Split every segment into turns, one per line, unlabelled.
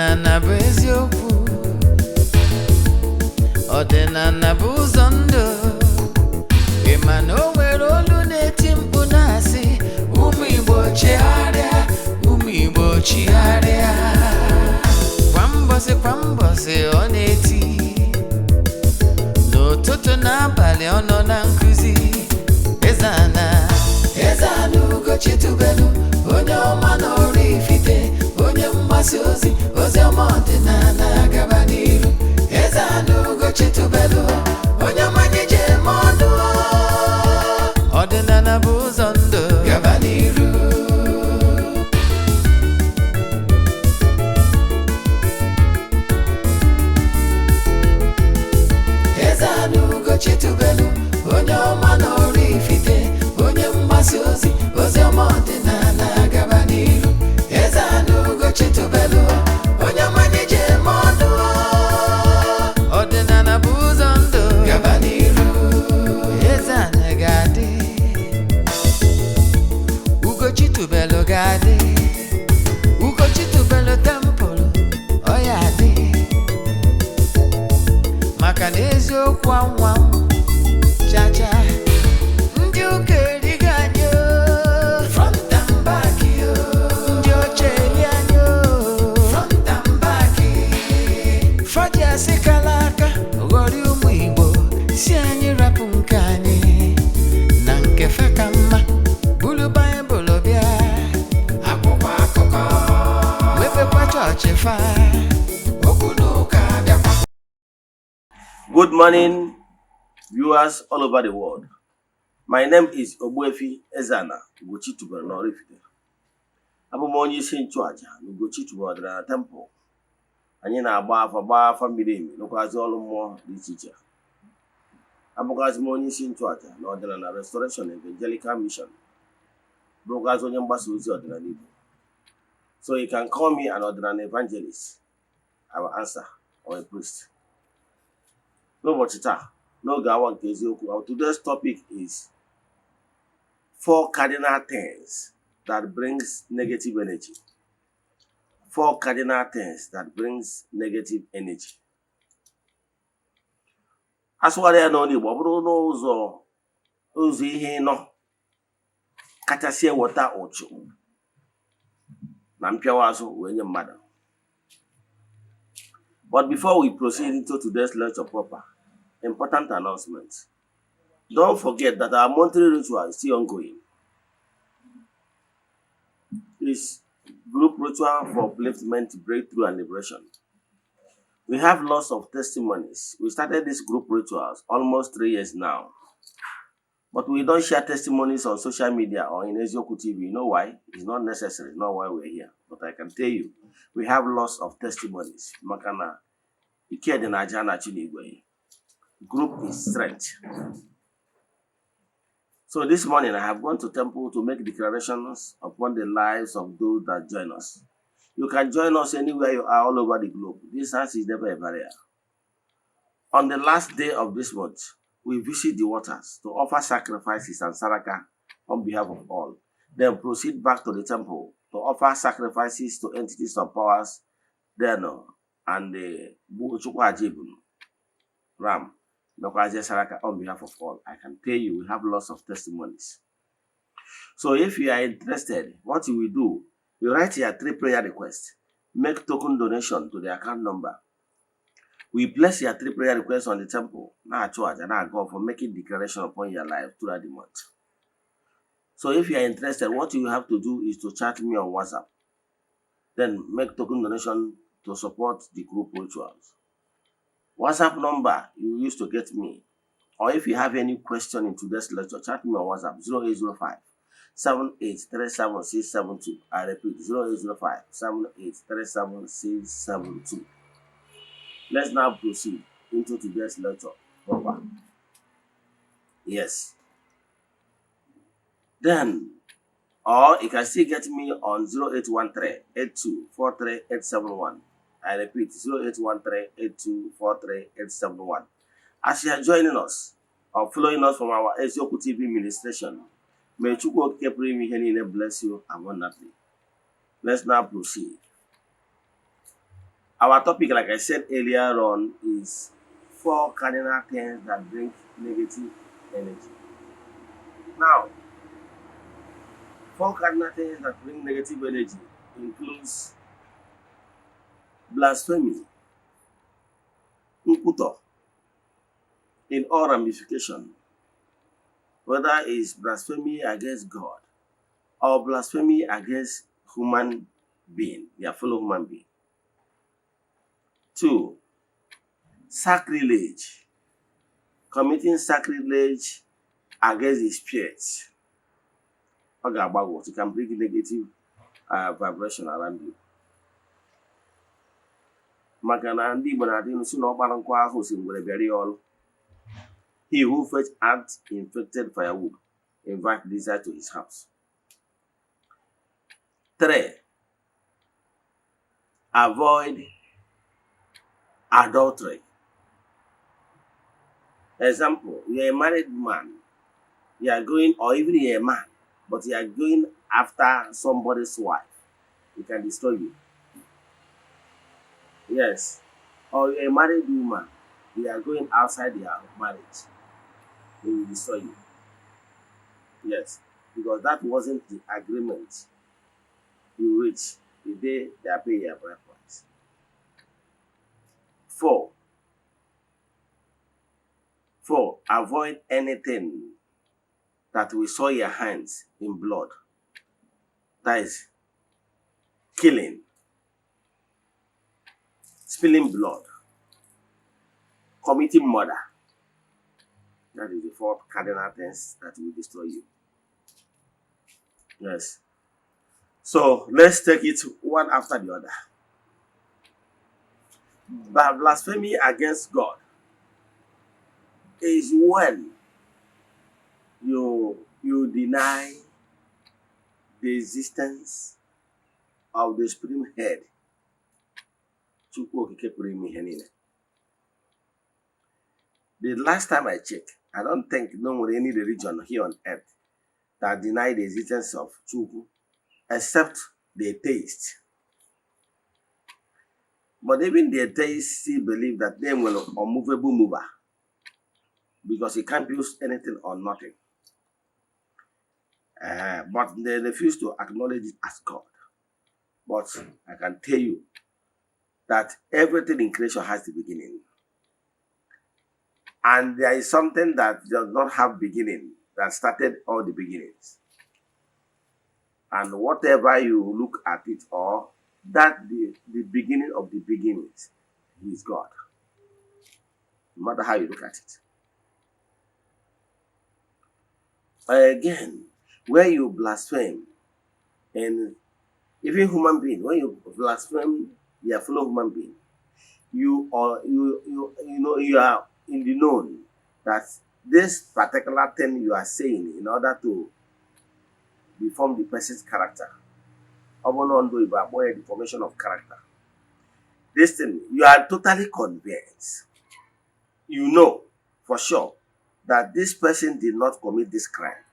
Ọdịnala bụ eziokwu, ọdịnala bụ ụzọ ndụ. Ịma na o nwere olu na-eti mkpu na-asị ụmụ Igbo chigharịa, ụmụ Igbo chigharịa. Kwa mbọsị ọ na-eti, n'ụtụtụ n'abalị ọ nọ na nkuzi. Eze-Ana, Eze-Ana Ugochitubelu, onye ọma na Oraifite, onye mgbasa ozi, ozi ọma ọdịnala gaba n'iru. Eze-Ana Ugochitubelu, onye ọma anyị ji eme ọnụ. Ọdịnala bụ ụzọ ndụ gaba n'iru. Eze-Ana Ugochitubelu, onye ọma na Oraifite, onye mgbasa ozi, ozi ọma ọdịnala gaba n'iru. Eze-Ana Ugochitubelu, onye ọma anyị ji eme ọnụ. Ọdịnala bụ ụzọ ndụ gaba n'iru. Eze-Ana ga-adị, Ugochitubelu ga-adị, Ugochitubelu temple ọ ya adị, maka na eziokwu anwa chacha. Ndị ụka erigo anyị front and back, ndị oche eri anyị front and back. Fadi asị kala aka ghọrị ụmụ Igbo, si anyị rapụ nke anyị na nke fe ka mma. Bulu Baịbụl bịa, akwụkwọ akụkọ, mepekwa chọọchị fa, okwu n'ụka bịakwa.
Good morning, viewers all over the world. My name is Ogbuefi Eze-Ana Ugochitubelu Oraifite. Abụ m onye isi nchụaja na Ugochitubelu Ọdịnala Temple. Anyị na-agba afa miri emi n'okwazi ọrụ mmụọ dị iche iche. Abụgazi m onye isi nchụaja na Ọdịnala Restoration Evangelical Mission. Bụgazi onye mgbasa ozi ọdịnala Igbo. So you can call me an Ọdịnala evangelist. I will answer, or a priest. N'ụbọchị taa, n'oge awa nke eziokwu, our today's topic is 4 cardinal things that brings negative energy. 4 cardinal things that brings negative energy. Asụgharị ya n'ọnụ Igbo, ọ bụrụ n'ụzọ ihe ịnọ kachasị eweta ụchụ na mpịawa azụ wee nye mmadụ. But before we proceed into today's lecture proper, important announcement. Don't forget that our monthly ritual is still ongoing. It's group ritual for upliftment, breakthrough, and liberation. We have lots of testimonies. We started these group rituals almost 3 years now. But we don't share testimonies on social media or in Eze-Ana TV. You know why? It's not necessary, not why we're here. But I can tell you, we have lots of testimonies. Makana, Eze-Ana group is strength. So this morning I have gone to temple to make declarations upon the lives of those that join us. You can join us anywhere you are all over the globe. Distance is never a barrier. On the last day of this month, we visit the waters to offer sacrifices and saraka on behalf of all. Then proceed back to the temple to offer sacrifices to entities of powers, Deno, and the Ram. Saraka on behalf of all. I can tell you, we have lots of testimonies. So if you are interested, what you will do, you write your 3 prayer requests, make token donation to the account number. We place your 3 prayer requests on the temple, now charge and now go for making declaration upon your life throughout the month. So if you are interested, what you have to do is to chat me on WhatsApp. Then make token donation to support the group rituals. WhatsApp number you use to get me. Or if you have any question in today's lecture, chat me on WhatsApp 0805 7837672. I repeat 0805 7837672. Let's now proceed into today's lecture proper. Yes. Then, or you can still get me on 0813 8243 871. I repeat, 0813-8243-871. As you are joining us or following us from our Eze-Ana TV ministration, may Chukwu bless you abundantly. Let's now proceed. Our topic, like I said earlier on, is 4 cardinal things that bring negative energy. Now, 4 cardinal things that bring negative energy includes blasphemy, nkwutọ, in all ramification, whether it's blasphemy against God or blasphemy against human being, their fellow human being. 2, sacrilege, committing sacrilege against the spirits. Ọ ga-agbago, you can bring negative vibration around you. Maka na ndị Igbo na-adị nso na ọkpara nkụ ahụ si ngwere bịara ya ọrụ. He who fetch ant infected firewood invite lizard to his house. 3, avoid adultery. Example, you're a married man, you are going, or even you're a man, but you are going after somebody's wife, it can destroy you. Yes. Or you're a married woman, you are going outside your marriage, it will destroy you. Yes. Because that wasn't the agreement you reached the day they are paying your bride price. 4, avoid anything that will soil your hands in blood. That is killing, spilling blood, committing murder. That is the 4 cardinal things that will destroy you. Yes. So let's take it one after the other. But blasphemy against God is when you deny the existence of the supreme head. The last time I checked, I don't think no any religion here on earth that deny the existence of Chukwu except the atheists. But even the atheists still believe that they will unmovable mover because he can't use anything or nothing. But they refuse to acknowledge it as God. But I can tell you that everything in creation has the beginning. And there is something that does not have beginning that started all the beginnings. And whatever you look at it, or that the beginning of the beginnings is God. No matter how you look at it. Again, when you blaspheme, and even human being, when you blaspheme your fellow human being, you are in the known that this particular thing you are saying in order to deform the person's character, the formation of character. This thing, you are totally convinced. You know for sure that this person did not commit this crime.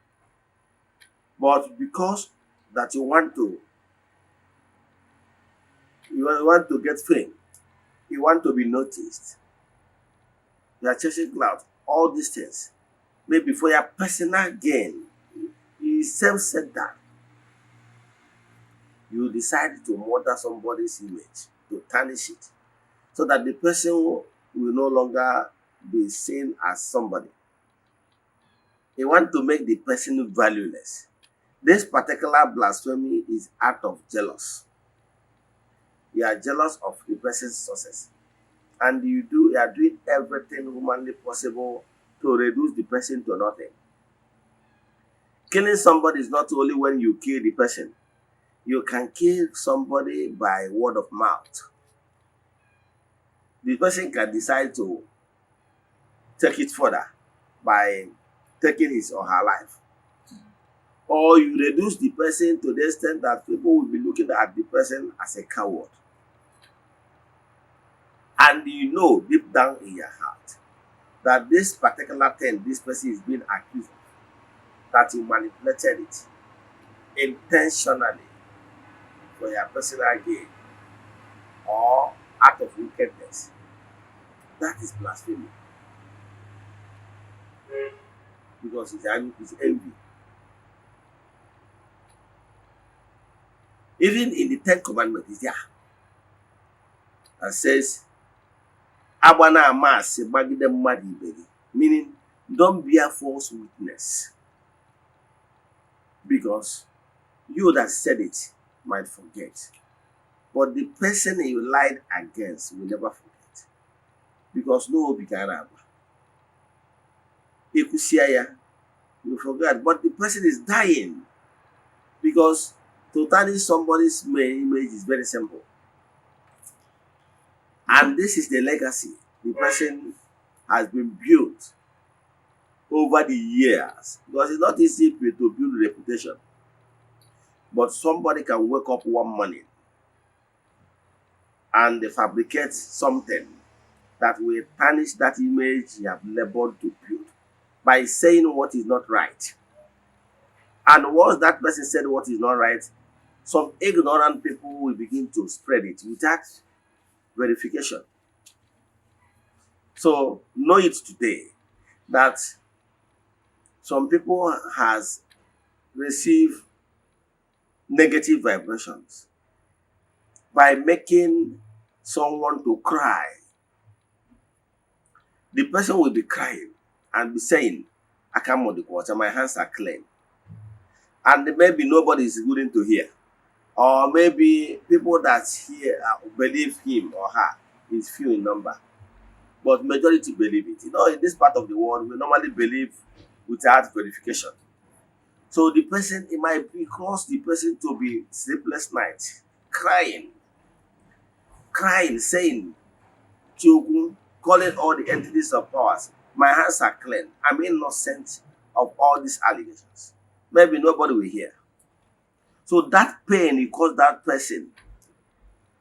But because that you want to get fame, you want to be noticed, you are chasing clout, all these things, maybe for your personal gain. You self said that you decide to murder somebody's image, to tarnish it, so that the person will no longer be seen as somebody. You want to make the person valueless. This particular blasphemy is out of jealous. You are jealous of the person's success, and you are doing everything humanly possible to reduce the person to nothing. Killing somebody is not only when you kill the person. You can kill somebody by word of mouth. The person can decide to take it further by taking his or her life. Or you reduce the person to the extent that people will be looking at the person as a coward. And you know deep down in your heart that this particular thing this person is being accused of, that you manipulated it intentionally for your personal gain, or out of wickedness. That is blasphemy. Because it's envy. Even in the 10th commandment is there. And says, Abana Amas, meaning don't bear false witness. Because you that said it might forget. But the person you lied against will never forget. Because no one began Abba. You forgot. But the person is dying. Because to tarnish somebody's image is very simple. And this is the legacy the person has been built over the years. Because it's not easy to build reputation. But somebody can wake up one morning and they fabricate something that will tarnish that image you have labored to build by saying what is not right. And once that person said what is not right, some ignorant people will begin to spread it without verification. So know it today that some people has received negative vibrations by making someone to cry. The person will be crying and be saying, I come on the water, my hands are clean. And maybe nobody is willing to hear. Or maybe people that hear believe him or her is few in number. But majority believe it. In this part of the world, we normally believe without verification. So the person, it might cause the person to be sleepless night, crying, saying, Chogun, calling all the entities of powers, my hands are clean. I'm innocent of all these allegations. Maybe nobody will hear. So that pain it caused that person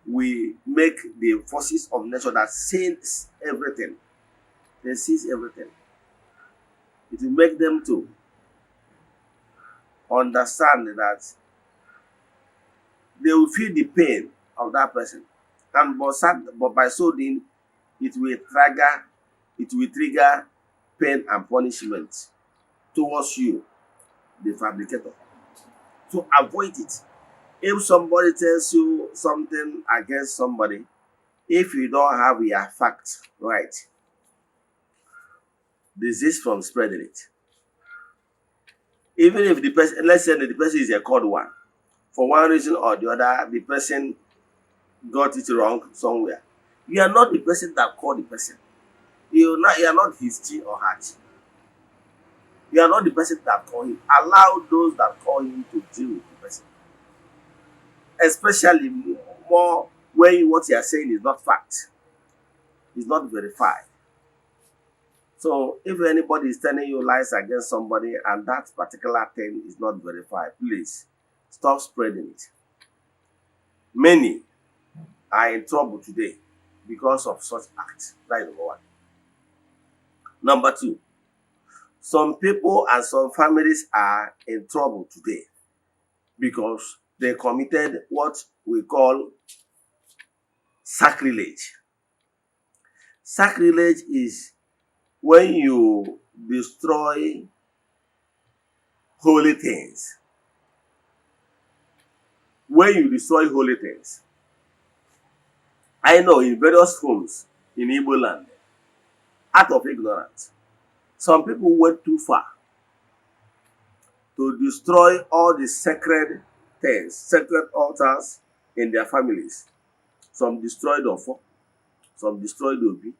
will make the forces of nature that sees everything. They sees everything. It will make them to understand that they will feel the pain of that person. And but by so doing, it will trigger pain and punishment towards you, the fabricator. To avoid it. If somebody tells you something against somebody, if you don't have your facts right, desist from spreading it. Even if the person, let's say that the person is a called one, for one reason or the other, the person got it wrong somewhere. You are not the person that called the person. You are not his chi or her chi. You are not the person that called him. Allow those that call him to deal with the person. Especially more when what you are saying is not fact. It's not verified. So if anybody is telling you lies against somebody and that particular thing is not verified, please stop spreading it. Many are in trouble today because of such acts. That is number one. Number two, some people and some families are in trouble today because they committed what we call sacrilege. Sacrilege is when you destroy holy things. When you destroy holy things. I know in various homes in Igbo land, out of ignorance, some people went too far to destroy all the sacred things, sacred altars in their families. Some destroyed Ofo, some destroyed Obi,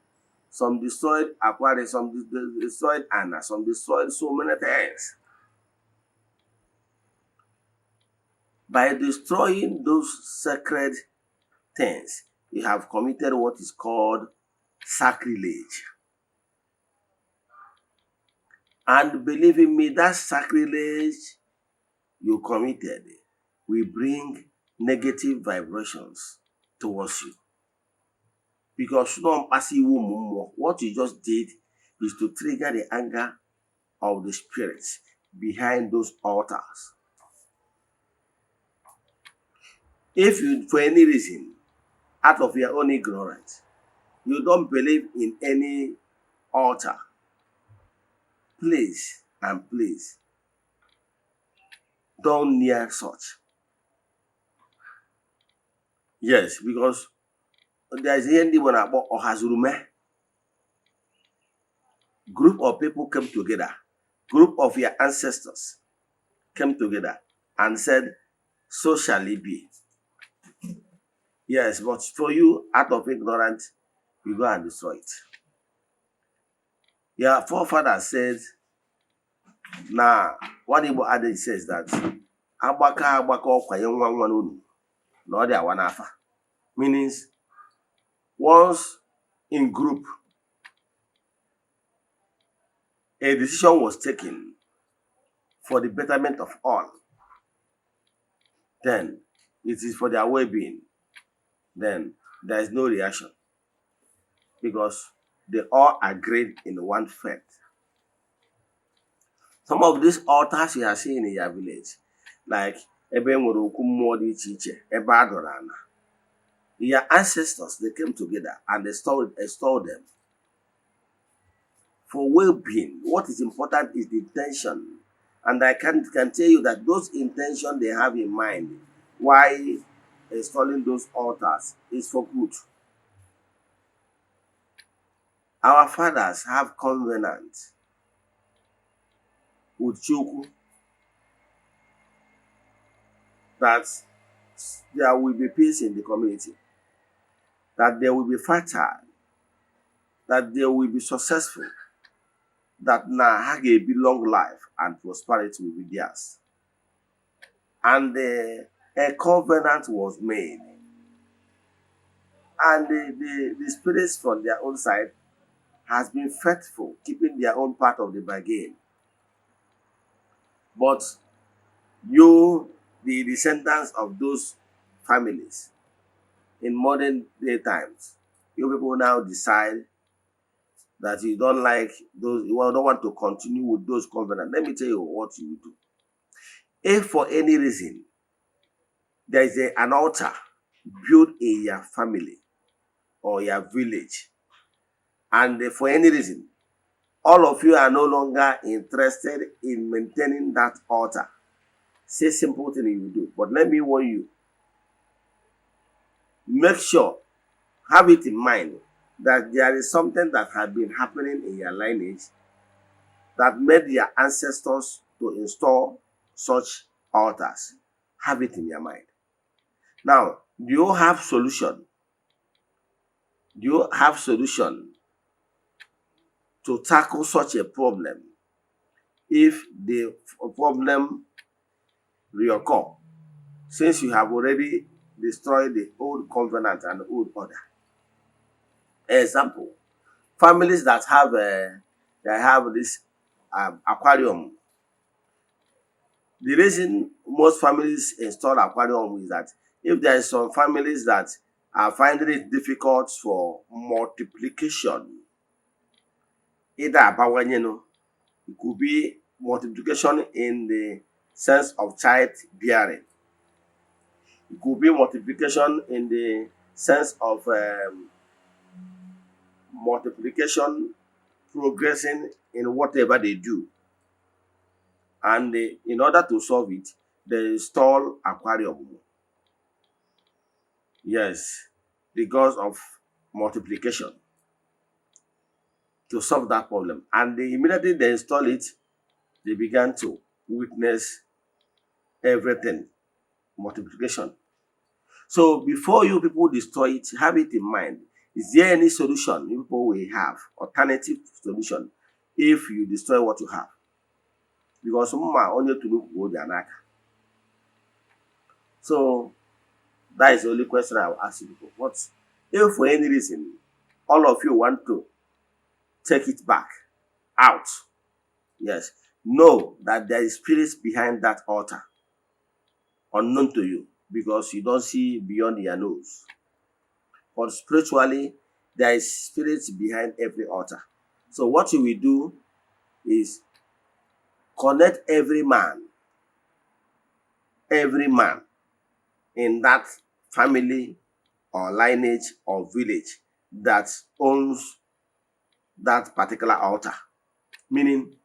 some destroyed Aquarius, some destroyed Anna, some destroyed so many things. By destroying those sacred things, you have committed what is called sacrilege. And believe in me, that sacrilege you committed will bring negative vibrations towards you. Because what you just did is to trigger the anger of the spirits behind those altars. If you, for any reason, out of your own ignorance, you don't believe in any altar, please and please don't near such. Yes, because there is anyone about Ohazurume. Group of people came together, group of your ancestors came together and said, so shall it be. Yes, but for you, out of ignorance, you go and destroy it. Your forefather said, now, one Igbo adage says that, agbaka agbaka ọkwa nye nwa nwa n'unu na ọ dị awa n'afa. Means, once in group, a decision was taken for the betterment of all, then it is for their well-being, then there is no reaction because they all agreed in one faith. Some of these altars you are seeing in your village, like ebe nwere okwu mmụọ dị iche iche, ebe a dọrọ ana. Your ancestors, they came together and they installed them for well-being. What is important is the intention. And I can tell you that those intentions they have in mind while installing those altars is for good. Our fathers have covenant with Chukwu that there will be peace in the community, that they will be fertile, that they will be successful, that now have a long life and prosperity will be theirs. And a covenant was made. And the spirits from their own side has been faithful, keeping their own part of the bargain. But you, the descendants of those families, in modern day times, you people now decide that you don't like those, you don't want to continue with those covenants. Let me tell you what you will do. If for any reason there is an altar built in your family or your village, and for any reason, all of you are no longer interested in maintaining that altar, say simple thing you do. But let me warn you, make sure, have it in mind that there is something that has been happening in your lineage that made your ancestors to install such altars. Have it in your mind. Now, do you have solution? Do you have solution to tackle such a problem if the problem reoccur, since you have already destroyed the old covenant and the old order? Example, families that have they have this aquarium. The reason most families install aquarium is that if there is some families that are finding it difficult for multiplication, either abawanyeno, it could be multiplication in the sense of child bearing. It could be multiplication in the sense of multiplication progressing in whatever they do. And in order to solve it, they install aquarium. Yes, because of multiplication to solve that problem. And immediately they install it, they began to witness everything, multiplication. So before you people destroy it, have it in mind. Is there any solution you people will have, alternative solution, if you destroy what you have? Because some are only to look good and act. So that is the only question I will ask you people. What if for any reason all of you want to take it back out? Yes, know that there is spirits behind that altar, unknown to you, because you don't see beyond your nose. But spiritually, there is spirits behind every altar. So what you will do is connect every man in that family or lineage or village that owns that particular altar. Meaning,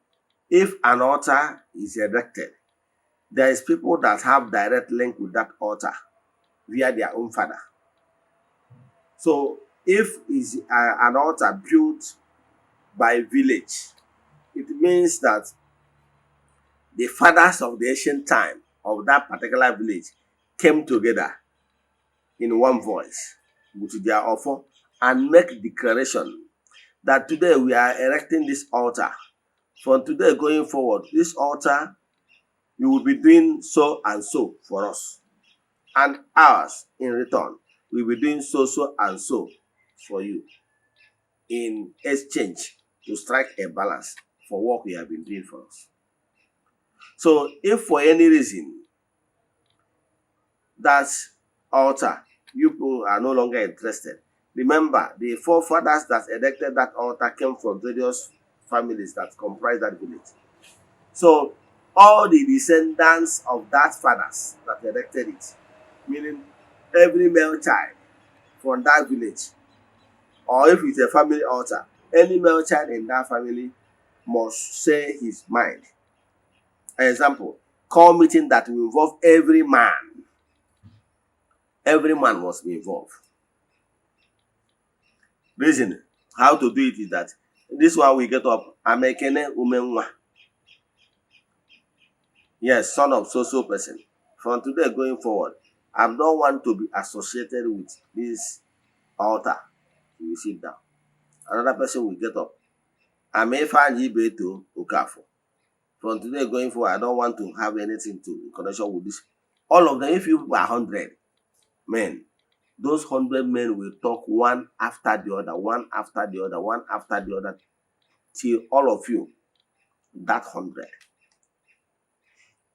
if an altar is erected, there is people that have direct link with that altar via their own father. So if is an altar built by village, it means that the fathers of the ancient time of that particular village came together in one voice with their offer and make declaration that today we are erecting this altar. From today going forward, this altar, you will be doing so and so for us. And ours in return, we will be doing so and so for you in exchange to strike a balance for what we have been doing for us. So if for any reason that altar, you people are no longer interested, remember the forefathers that erected that altar came from various families that comprise that village. So all the descendants of that fathers that erected it, meaning every male child from that village, or if it's a family altar, any male child in that family must say his mind. Example, call meeting that will involve every man. Every man must be involved. Reason how to do it is that this one we get up, Amekene Umenwa. Yes, son of so person. From today going forward, I don't want to be associated with this altar. You will sit down. Another person will get up. Amefanyi Beto Okafo. From today going forward, I don't want to have anything to in connection with this. All of them, if you are 100 men, those 100 men will talk one after the other, one after the other, one after the other, till all of you, that 100.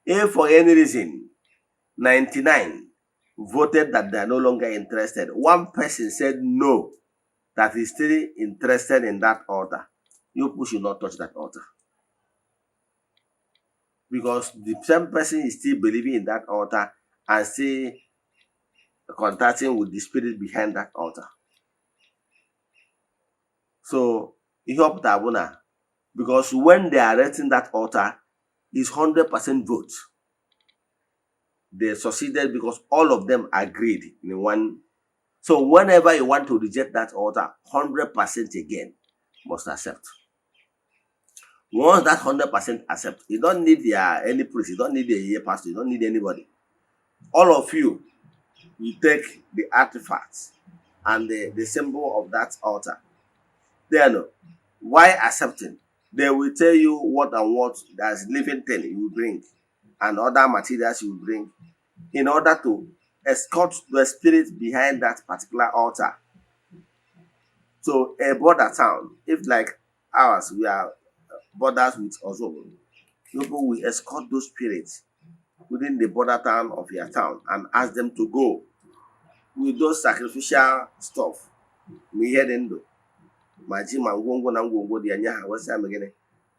If for any reason 99 voted that they are no longer interested, one person said no, that is still interested in that altar, you people should not touch that altar. Because the same person is still believing in that altar and still contacting with the spirit behind that altar. So, because when they are erecting that altar, it's 100% vote. They succeeded because all of them agreed in one. So whenever you want to reject that altar, 100% again must accept. Once that 100% accept, you don't need any priest, you don't need a pastor, you don't need anybody. All of you, you take the artifacts and the symbol of that altar. Then, why accepting? They will tell you what and what that's living thing you will bring and other materials you will bring in order to escort the spirit behind that particular altar. So a border town, if like ours, we are borders with Ozobo, people will escort those spirits within the border town of your town and ask them to go with those sacrificial stuff. We hear them do. Maji mangongo na ngwongwo di anya ha wasi amegene.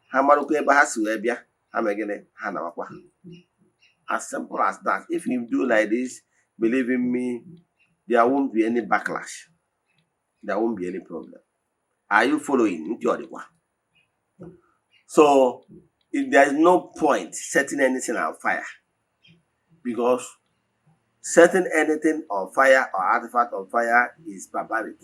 Ha marukwe ebe ha si wee bịa, ha megene ha na wakwa. As simple as that. If you do like this, believe in me, there won't be any backlash. There won't be any problem. Are you following? So, there is no point setting anything on fire. Because setting anything on fire or artifact on fire is barbaric.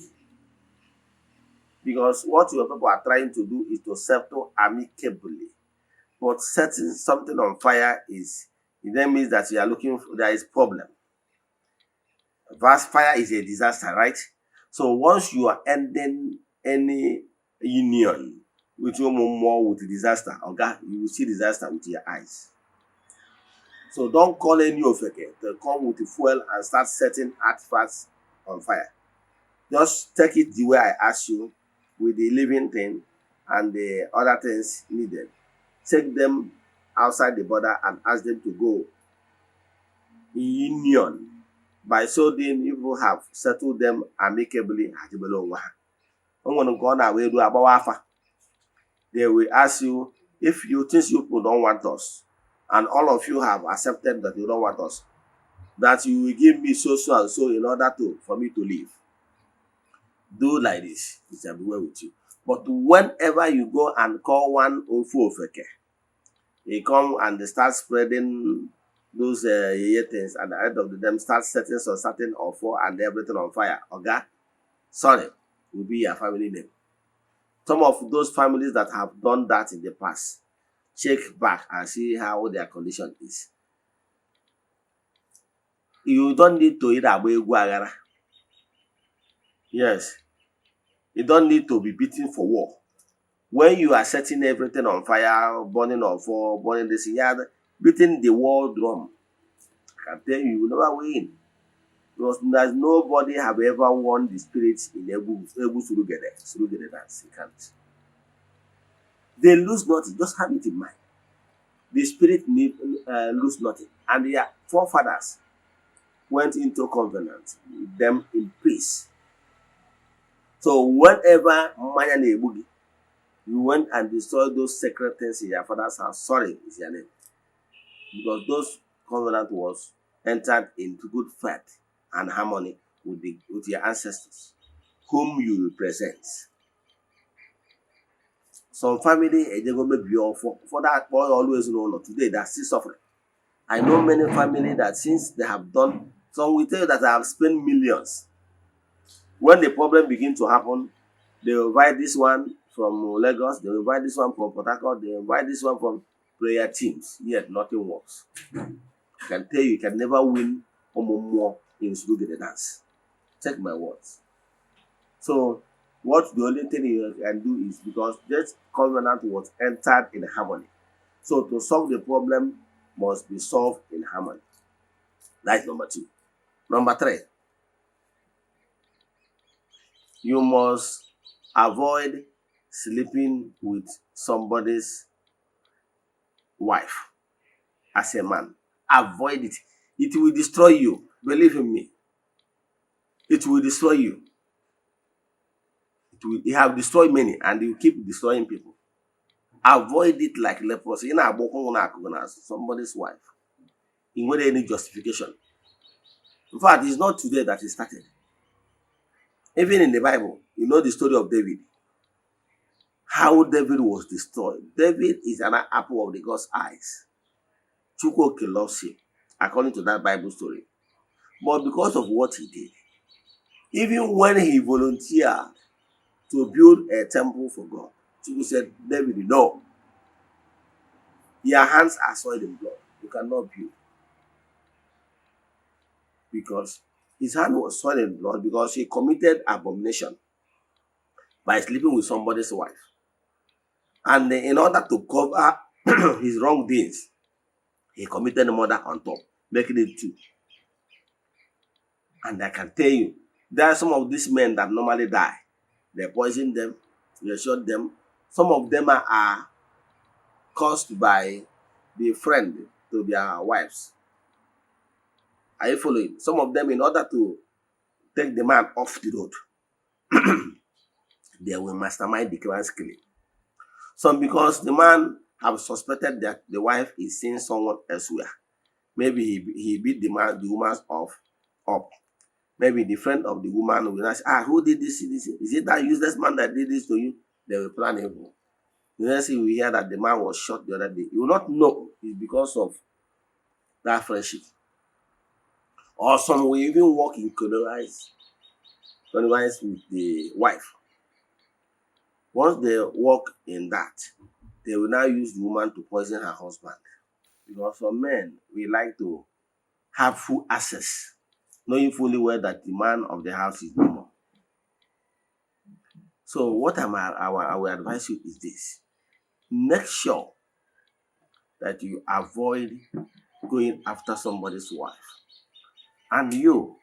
Because what your people are trying to do is to settle amicably. But setting something on fire is, it then means that you are looking for, there is problem. Vast fire is a disaster, right? So once you are ending any union with your more with disaster, okay, you will see disaster with your eyes. So don't call any of it to come with the fuel and start setting artifacts on fire. Just take it the way I asked you, with the living thing and the other things needed. Take them outside the border and ask them to go in union. By so doing, you will have settled them amicably. They will ask you, if you think you don't want us, and all of you have accepted that you don't want us, that you will give me so and so in order for me to live. Do like this, it shall be well with you. But whenever you go and call one Ofu Ofeke, he come and they start spreading those things, and at the end of the day, start setting some certain offer and everything on fire. Oga, sorry, will be your family name. Some of those families that have done that in the past, check back and see how their condition is. You don't need to eat agba egwu aghara. Yes, you don't need to be beaten for war. When you are setting everything on fire, burning on fire, burning this, beating the war drum, I can tell you, you will never win. Because there's nobody have ever won the spirits in Ebu Surugede dance. You can't. They lose nothing. Just have it in mind. The spirit lose nothing. And their forefathers went into covenant with them in peace. So whenever Maya Nebugi, you went and destroyed those sacred things in your father's house, sorry is your name. Because those covenant was entered into good faith and harmony with your ancestors, whom you represent. Some family, they go maybe for that boy always know today they're still suffering. I know many families that since they have done, some will tell you that I have spent millions. When the problem begins to happen, they invite this one from Lagos, they invite this one from Port Harcourt, they invite this one from prayer teams, yet nothing works. I can tell you can never win more in Surugede dance. Check my words. So what the only thing you can do is, because this covenant was entered in harmony. So to solve the problem must be solved in harmony. That's number 2. Number 3, you must avoid sleeping with somebody's wife as a man. Avoid it. It will destroy you. Believe in me. It will destroy you. It have destroyed many, and you keep destroying people. Avoid it like leprosy. You know, somebody's wife. In without any justification. In fact, it's not today that it started. Even in the Bible, you know the story of David. How David was destroyed. David is an apple of the God's eyes. Chukwuoke loves him, according to that Bible story. But because of what he did, even when he volunteered to build a temple for God, Chukwu said, David, no. Your hands are soiled in blood. You cannot build. Because his hand was soiled in blood because he committed abomination by sleeping with somebody's wife. And in order to cover his wrongdoings, he committed murder on top, making it 2. And I can tell you, there are some of these men that normally die. They poison them, they shot them. Some of them are caused by the friend to their wives. Are you following? Some of them, in order to take the man off the road, they will mastermind the criminal killing. Some because the man have suspected that the wife is seeing someone elsewhere. Maybe he beat the woman up. Maybe the friend of the woman will ask, who did this? Is it that useless man that did this to you? They will plan evil. The next thing we hear that the man was shot the other day. You will not know it's because of that friendship. Or some will even work in connivance with the wife. Once they work in that, they will now use the woman to poison her husband. Because some men, we like to have full access, knowing fully well that the man of the house is no more. So what I will advise you is this. Make sure that you avoid going after somebody's wife. And you,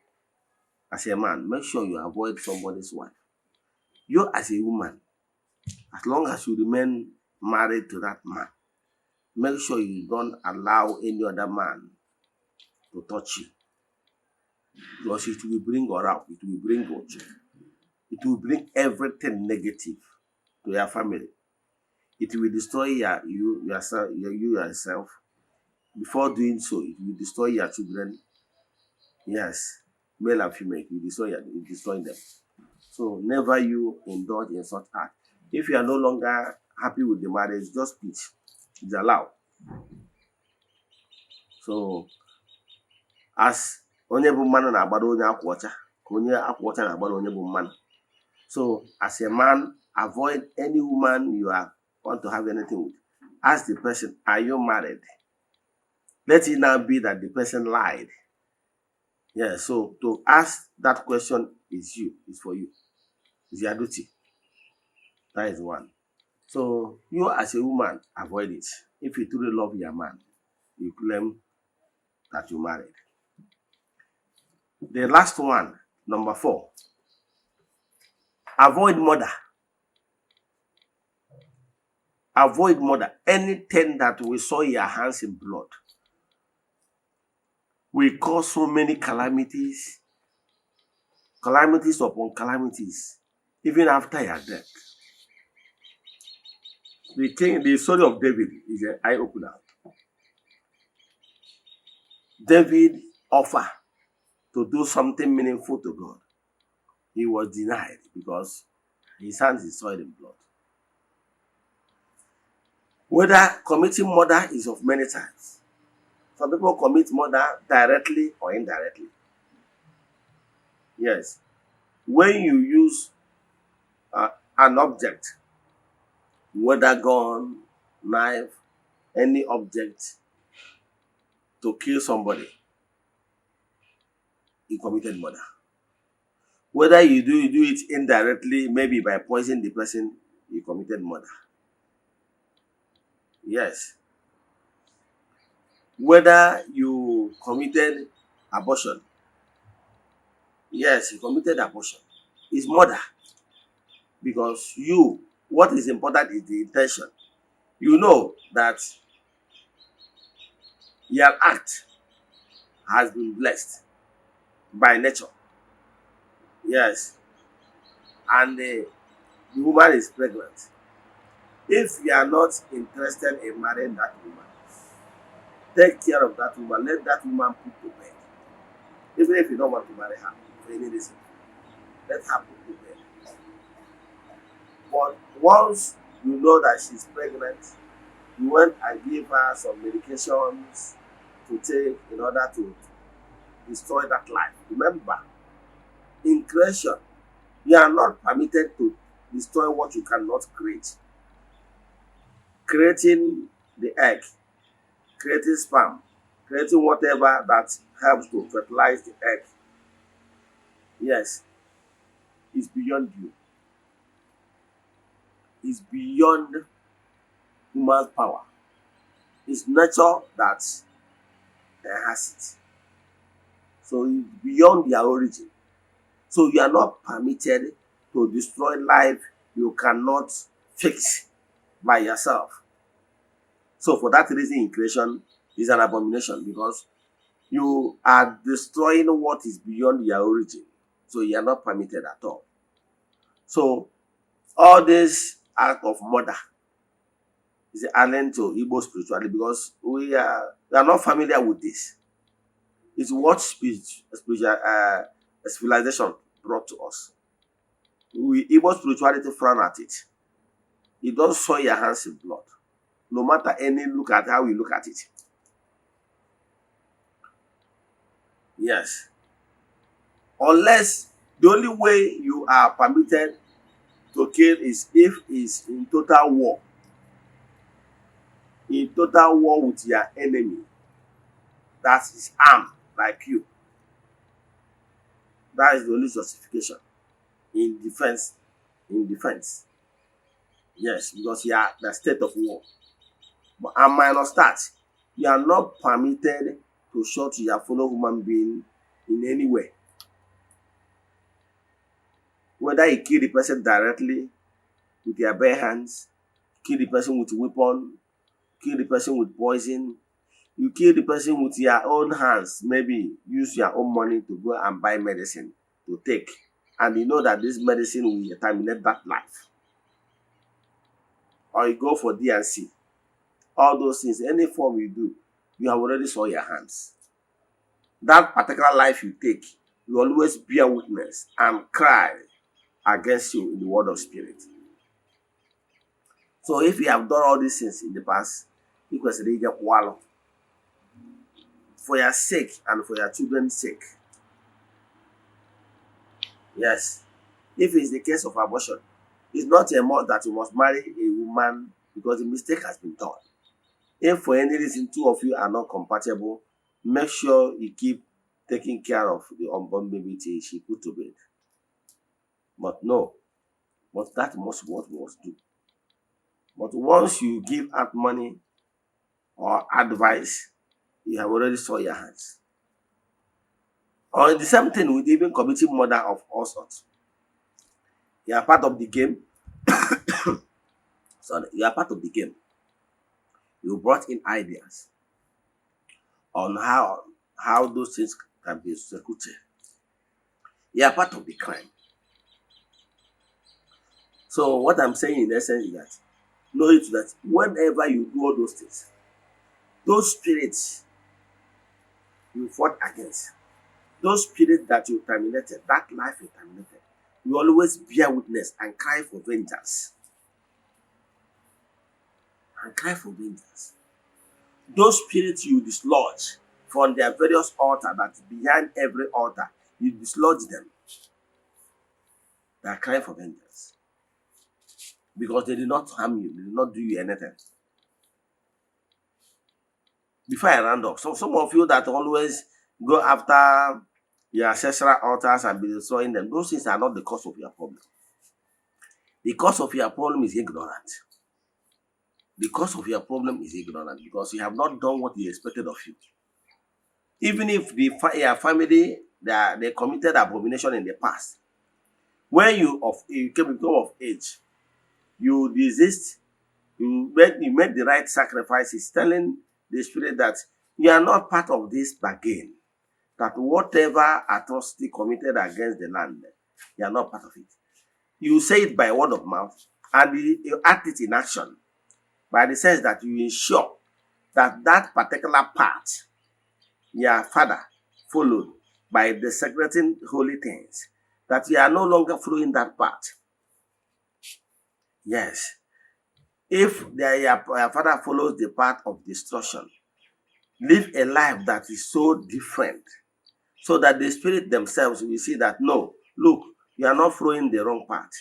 as a man, make sure you avoid somebody's wife. You, as a woman, as long as you remain married to that man, make sure you don't allow any other man to touch you. Because it will bring around, it will bring goche. It will bring everything negative to your family. It will destroy you yourself. Before doing so, it will destroy your children Yes, male and female, you destroy them. So never you indulge in such act. If you are no longer happy with the marriage, just split. It's allowed. So as onye bụ mmanụ na-agbado onye akwa ọcha ka onye akwa ọcha na-agbado onye bụ mmanụ. So as a man, avoid any woman you are want to have anything with. Ask the person, are you married? Let it now be that the person lied. Yeah, so to ask that question is for you. It's your duty. That is one. So you as a woman, avoid it. If you truly love your man, you claim that you married. The last one, number 4, avoid murder. Avoid murder. Anything that will soil your hands in blood will cause so many calamities, calamities upon calamities, even after your death. The story of David is an eye-opener. David offered to do something meaningful to God. He was denied because his hands is soiled in blood. Whether committing murder is of many types. Some people commit murder directly or indirectly. Yes. When you use an object, whether gun, knife, any object, to kill somebody, you committed murder. Whether you do it indirectly, maybe by poisoning the person, you committed murder. Yes. Whether you committed abortion, yes, you committed abortion. It's murder. Because what is important is the intention. You know that your act has been blessed by nature. Yes. And the woman is pregnant. If you are not interested in marrying that woman, take care of that woman. Let that woman put to bed. Even if you don't want to marry her for any reason, let her put to bed. But once you know that she's pregnant, you went and give her some medications to take in order to destroy that life. Remember, in creation, you are not permitted to destroy what you cannot create. Creating the egg, creating sperm, creating whatever that helps to fertilize the egg, yes, is beyond you. It's beyond human power. It's nature that has it. So it's beyond their origin. So you are not permitted to destroy life you cannot fix by yourself. So for that reason, in creation is an abomination, because you are destroying what is beyond your origin. So you are not permitted at all. So all this act of murder is alien to Igbo spirituality, because we are not familiar with this. It's what civilization brought to us. Igbo spirituality frown at it. You don't soil your hands in blood, no matter any look at how you look at it. Yes. Unless the only way you are permitted to kill is if it's in total war. In total war with your enemy that is armed like you. That is the only justification. In defense. Yes, because you are the state of war. But and minus that, you are not permitted to shoot your fellow human being in any way. Whether you kill the person directly with your bare hands, kill the person with a weapon, kill the person with poison, you kill the person with your own hands, maybe use your own money to go and buy medicine to take. And you know that this medicine will terminate that life. Or you go for D&C. All those things, any form you do, you have already soiled your hands. that particular life you take, you always bear witness and cry against you in the world of spirit. So if you have done all these things in the past, you can say for your sake and for your children's sake. Yes. If it's the case of abortion, it's not a must that you must marry a woman because the mistake has been done. If for any reason two of you are not compatible, make sure you keep taking care of the unborn baby till she put to bed. But no, but that must what we must do. But once you give out money or advice, you have already saw your hands. Or the same thing with even committing murder of all sorts. You are part of the game. Sorry, you are part of the game. You brought in ideas on how those things can be executed. You are part of the crime. So what I'm saying in essence is that know it that whenever you do all those things, those spirits you fought against, those spirits that you terminated, that life you terminated, you always bear witness and cry for vengeance. And cry for vengeance. Those spirits you dislodge from their various altars that's behind every altar, you dislodge them. They are crying for vengeance. Because they did not harm you, they did not do you anything. Before I round up, so some of you that always go after your ancestral altars and be destroying them, those things are not the cause of your problem. The cause of your problem is ignorant. The cause of your problem is ignorant because you have not done what he expected of you. Even if your family they committed abomination in the past, when you become of age, you desist, you make the right sacrifices, telling the spirit that you are not part of this bargain, that whatever atrocity committed against the land, you are not part of it. You say it by word of mouth, and you act it in action by the sense that you ensure that that particular path your father followed by desecrating holy things, that you are no longer following that path. Yes. If your father follows the path of destruction, live a life that is so different, so that the spirit themselves will see that, no, look, you are not following the wrong path.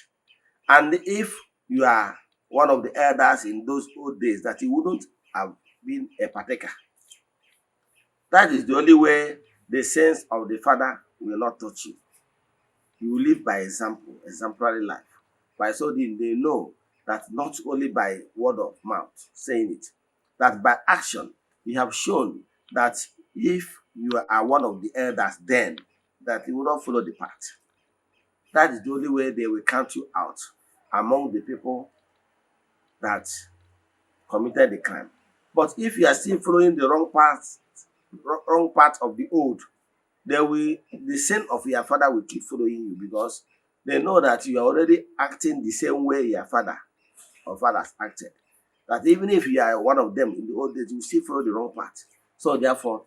And if you are one of the elders in those old days, that you wouldn't have been a partaker. That is the only way the sense of the father will not touch you. You will live by example, exemplary life. By so they know that not only by word of mouth saying it, that by action you have shown that if you are one of the elders, then that you will not follow the path. That is the only way they will count you out among the people that committed the crime. But if you are still following the wrong path of the old, the sin of your father will keep following you because they know that you are already acting the same way your father or fathers acted. That even if you are one of them in the old days, you still follow the wrong path. So therefore,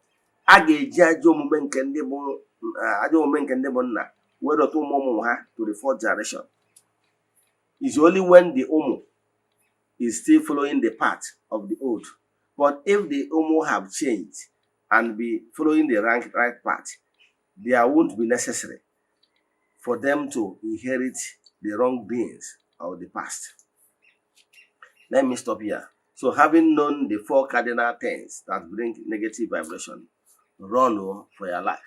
to the fourth generation. It's only when the Omo is still following the path of the old. But if the Omo have changed and be following the right path, there won't be necessary for them to inherit the wrongdoings of the past. Let me stop here. So having known the 4 cardinal things that bring negative vibration, run for your life.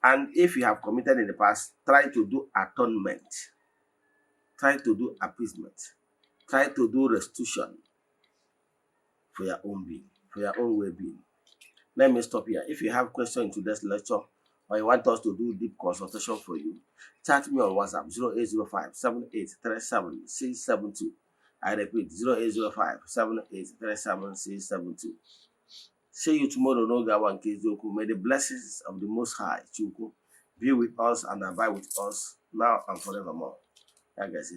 And if you have committed in the past, try to do atonement. Try to do appeasement. Try to do restitution for your own being, for your own well-being. Let me stop here. If you have questions to this lecture or you want us to do deep consultation for you, chat me on WhatsApp 0805 7837 672. I repeat 0805 7837 672. See you tomorrow. No Gawan Kizoku. May the blessings of the Most High Chuku be with us and abide with us now and forevermore. Like I say.